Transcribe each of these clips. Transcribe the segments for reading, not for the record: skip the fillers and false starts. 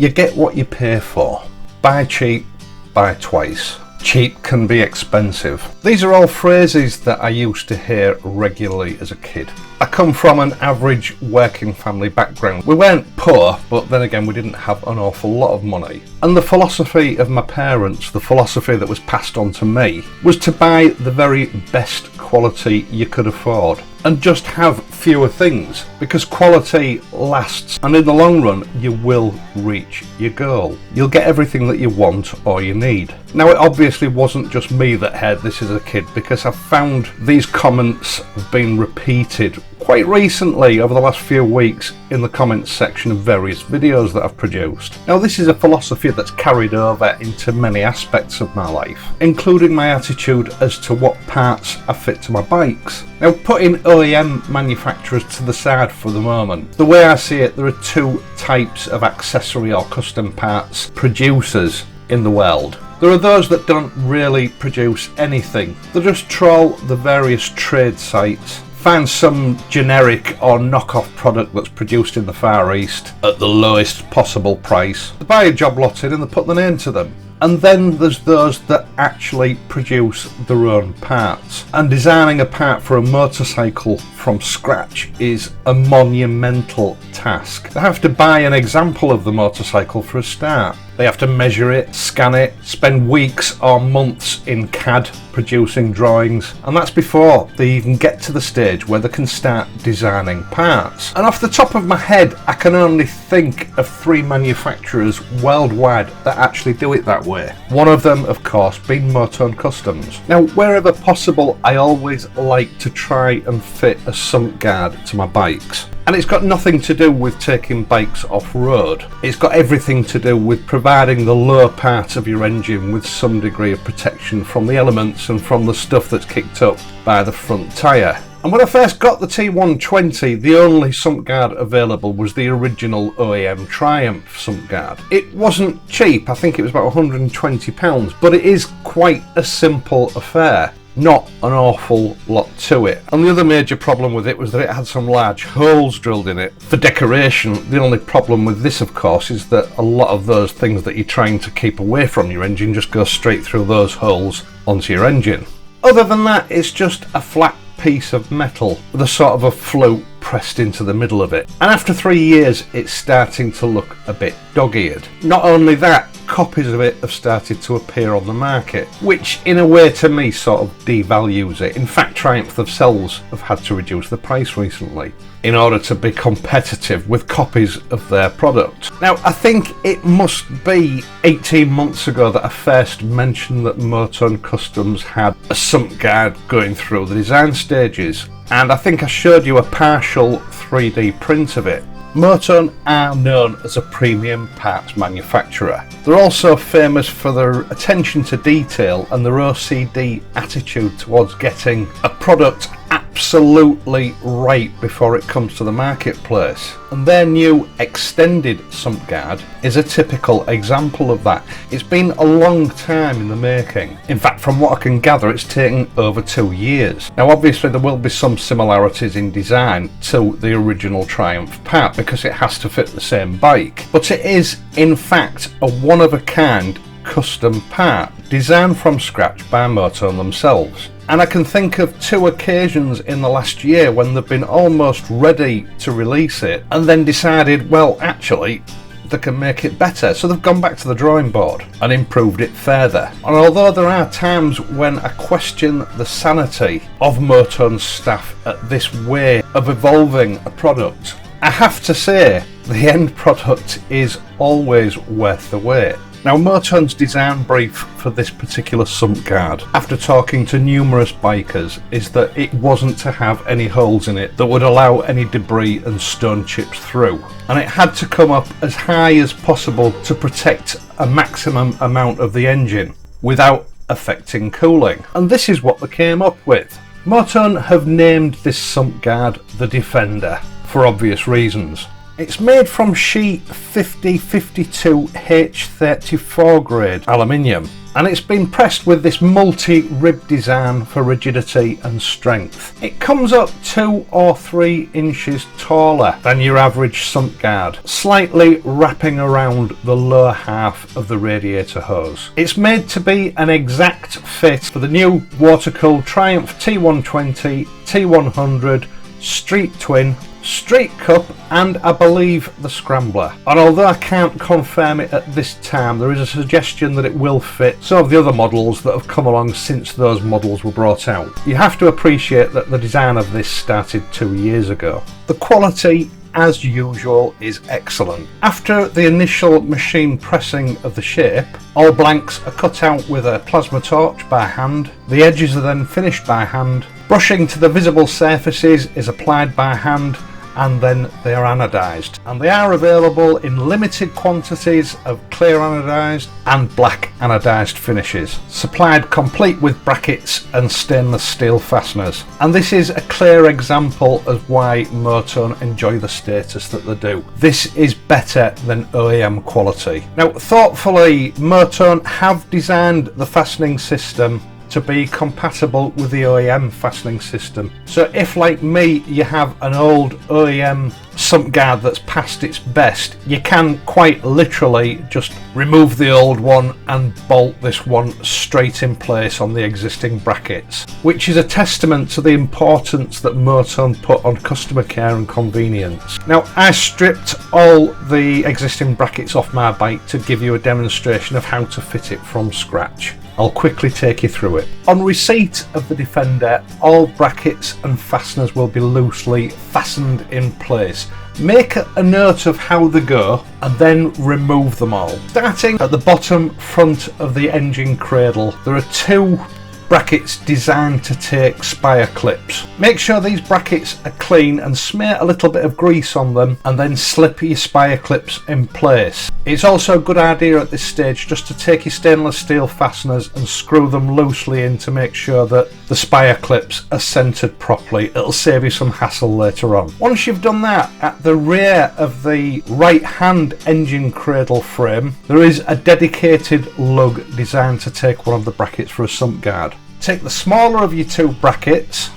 You get what you pay for. Buy cheap, buy twice. Cheap can be expensive. These are all phrases that I used to hear regularly as a kid. I come from an average working family background. We weren't poor, but then again we didn't have an awful lot of money. And the philosophy of my parents, the philosophy that was passed on to me, was to buy the very best quality you could afford and just have fewer things, because quality lasts, and in the long run you will reach your goal. You'll get everything that you want or you need. Now, it obviously wasn't just me that heard this as a kid, because I've found these comments have been repeated quite recently over the last few weeks in the comments section of various videos that I've produced. Now, this is a philosophy that's carried over into many aspects of my life, including my attitude as to what parts I fit to my bikes. Now, putting OEM manufacturers to the side for the moment, the way I see it, there are two types of accessory or custom parts producers in the world. There are those that don't really produce anything. They just troll the various trade sites, find some generic or knockoff product that's produced in the Far East at the lowest possible price. They buy a job lot in and they put their name to them. And then there's those that actually produce their own parts. And designing a part for a motorcycle from scratch is a monumental task. They have to buy an example of the motorcycle for a start. They have to measure it, scan it, spend weeks or months in CAD producing drawings, and that's before they even get to the stage where they can start designing parts. And off the top of my head, I can only think of 3 manufacturers worldwide that actually do it that way. One of them, of course, being MOTONE Customs. Now, wherever possible, I always like to try and fit a sump guard to my bikes. And it's got nothing to do with taking bikes off-road. It's got everything to do with providing the lower part of your engine with some degree of protection from the elements and from the stuff that's kicked up by the front tyre. And when I first got the T120, the only sump guard available was the original OEM Triumph sump guard. It wasn't cheap, I think it was about £120, but it is quite a simple affair. Not an awful lot to it. And the other major problem with it was that it had some large holes drilled in it for decoration. The only problem with this, of course, is that a lot of those things that you're trying to keep away from your engine just go straight through those holes onto your engine. Other than that, it's just a flat piece of metal with a sort of a float pressed into the middle of it. And after 3 years, it's starting to look a bit dog-eared. Not only that, copies of it have started to appear on the market, which in a way to me sort of devalues it. In fact, Triumph themselves have had to reduce the price recently in order to be competitive with copies of their product. Now, I think it must be 18 months ago that I first mentioned that MOTONE Customs had a sump guard going through the design stages, and I think I showed you a partial 3D print of it. MOTONE are known as a premium parts manufacturer. They're also famous for their attention to detail and their OCD attitude towards getting a product absolutely right before it comes to the marketplace. And their new extended sump guard is a typical example of that. It's been a long time in the making. In fact, from what I can gather, it's taken over 2 years. Now, obviously there will be some similarities in design to the original Triumph part because it has to fit the same bike, but it is in fact a one-of-a-kind custom part designed from scratch by MOTONE themselves. And I can think of 2 occasions in the last year when they've been almost ready to release it and then decided, well, actually they can make it better, so they've gone back to the drawing board and improved it further. And although there are times when I question the sanity of MOTONE's staff at this way of evolving a product, I have to say the end product is always worth the wait. Now, MOTONE's design brief for this particular sump guard, after talking to numerous bikers, is that it wasn't to have any holes in it that would allow any debris and stone chips through, and it had to come up as high as possible to protect a maximum amount of the engine without affecting cooling. And this is what they came up with. MOTONE have named this sump guard the Defender for obvious reasons. It's made from sheet 5052 H34 grade aluminium, and it's been pressed with this multi-rib design for rigidity and strength. It comes up 2 or 3 inches taller than your average sump guard, slightly wrapping around the lower half of the radiator hose. It's made to be an exact fit for the new water-cooled Triumph T120, T100, Street Twin, Street Cup, and I believe the Scrambler. And although I can't confirm it at this time, there is a suggestion that it will fit some of the other models that have come along since those models were brought out. You have to appreciate that the design of this started 2 years ago. The quality, as usual, is excellent. After the initial machine pressing of the shape, all blanks are cut out with a plasma torch by hand. The edges are then finished by hand. Brushing to the visible surfaces is applied by hand, and then they are anodised. And they are available in limited quantities of clear anodised and black anodised finishes, supplied complete with brackets and stainless steel fasteners. And this is a clear example of why MOTONE enjoy the status that they do. This is better than OEM quality. Now, thoughtfully, MOTONE have designed the fastening system to be compatible with the OEM fastening system. So if, like me, you have an old OEM sump guard that's past its best, you can quite literally just remove the old one and bolt this one straight in place on the existing brackets, which is a testament to the importance that MOTONE put on customer care and convenience. Now, I stripped all the existing brackets off my bike to give you a demonstration of how to fit it from scratch. I'll quickly take you through it. On receipt of the Defender, all brackets and fasteners will be loosely fastened in place. Make a note of how they go and then remove them all. Starting at the bottom front of the engine cradle, there are 2 brackets designed to take spire clips. Make sure these brackets are clean and smear a little bit of grease on them, and then slip your spire clips in place. It's also a good idea at this stage just to take your stainless steel fasteners and screw them loosely in to make sure that the spire clips are centered properly. It'll save you some hassle later on. Once you've done that, at the rear of the right hand engine cradle frame, there is a dedicated lug designed to take one of the brackets for a sump guard. Take the smaller of your 2 brackets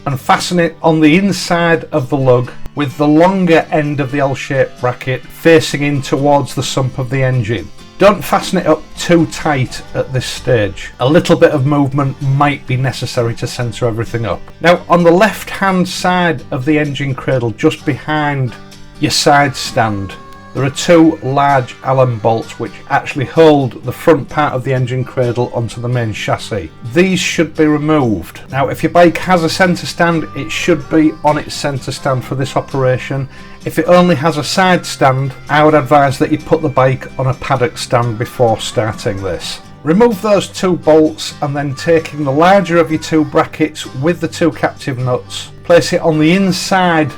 and fasten it on the inside of the lug, with the longer end of the L-shaped bracket facing in towards the sump of the engine. Don't fasten it up too tight at this stage. A little bit of movement might be necessary to centre everything up. Now, on the left hand side of the engine cradle, just behind your side stand, there are 2 large Allen bolts which actually hold the front part of the engine cradle onto the main chassis. These should be removed. Now, if your bike has a centre stand, it should be on its centre stand for this operation. If it only has a side stand, I would advise that you put the bike on a paddock stand before starting this. Remove those 2 bolts, and then taking the larger of your 2 brackets with the 2 captive nuts, place it on the inside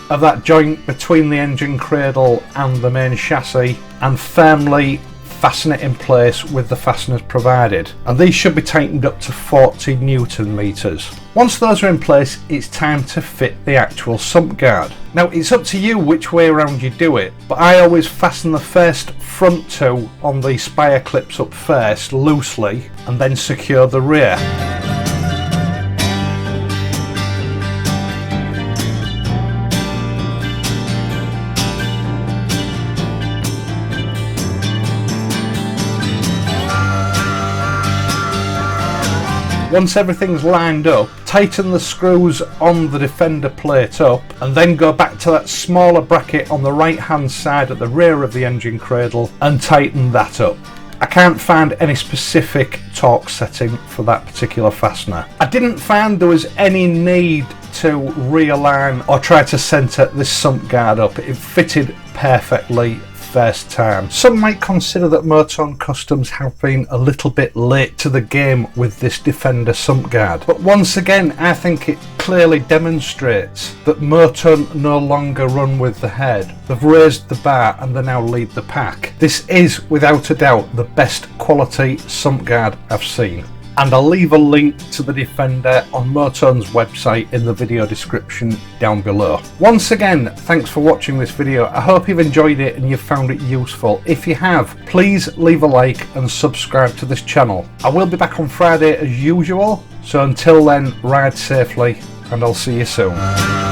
of that joint between the engine cradle and the main chassis, and firmly fasten it in place with the fasteners provided. And these should be tightened up to 40 Newton meters. Once those are in place, it's time to fit the actual sump guard. Now, it's up to you which way around you do it, but I always fasten the first front 2 on the spire clips up first loosely, and then secure the rear. Once everything's lined up, tighten the screws on the Defender plate up, and then go back to that smaller bracket on the right hand side at the rear of the engine cradle and tighten that up. I can't find any specific torque setting for that particular fastener. I didn't find there was any need to realign or try to centre this sump guard up. It fitted perfectly first time. Some might consider that MOTONE Customs have been a little bit late to the game with this Defender sump guard, but once again I think it clearly demonstrates that MOTONE no longer run with the head. They've raised the bar and they now lead the pack. This is without a doubt the best quality sump guard I've seen. and I'll leave a link to the Defender on MOTONE's website in the video description down below. Once again, thanks for watching this video. I hope you've enjoyed it and you've found it useful. If you have, please leave a like and subscribe to this channel. I will be back on Friday as usual, so until then, ride safely and I'll see you soon.